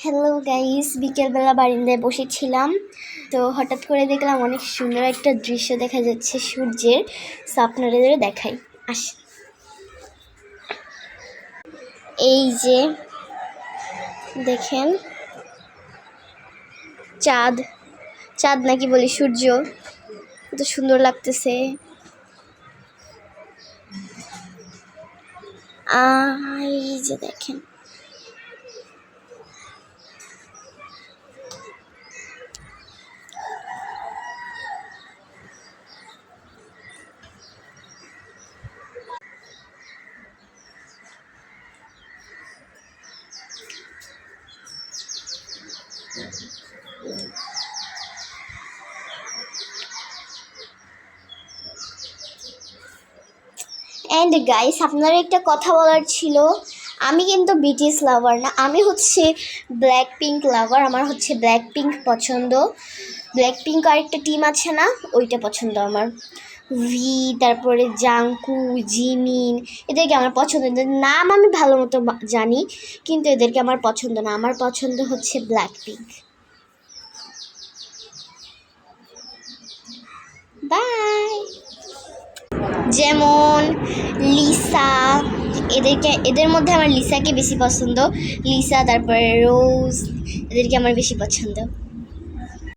Hello guys, বিকেলবেলা বারান্দায় বসেছিলাম, তো হঠাৎ করে দেখলাম অনেক সুন্দর একটা দৃশ্য দেখা যাচ্ছে সূর্যের। সো আপনাদের দেখাই, আসেন। এই যে দেখেন, চাঁদ চাঁদ নাকি বলি সূর্য, কত সুন্দর লাগতেছে। এই যে দেখেন, অ্যান্ড গাইস, আপনার একটা কথা বলার ছিল। আমি কিন্তু বিটিএস লাভার না, আমি হচ্ছে ব্ল্যাক পিঙ্ক লাভার। আমার হচ্ছে ব্ল্যাক পিঙ্ক পছন্দ। ব্ল্যাক পিঙ্ক আরেকটা টিম আছে না, ওইটা পছন্দ আমার। ভি, তারপরে জাংকু, জিমিন, এদেরকে আমার পছন্দ। এদের নাম আমি ভালো মতো জানি, কিন্তু এদেরকে আমার পছন্দ না। আমার পছন্দ হচ্ছে ব্ল্যাক পিঙ্ক। বাই। যেমন লিসা, এদের মধ্যে আমার লিসাকে বেশি পছন্দ। লিসা, তারপরে রোজ, এদেরকে আমার বেশি পছন্দ।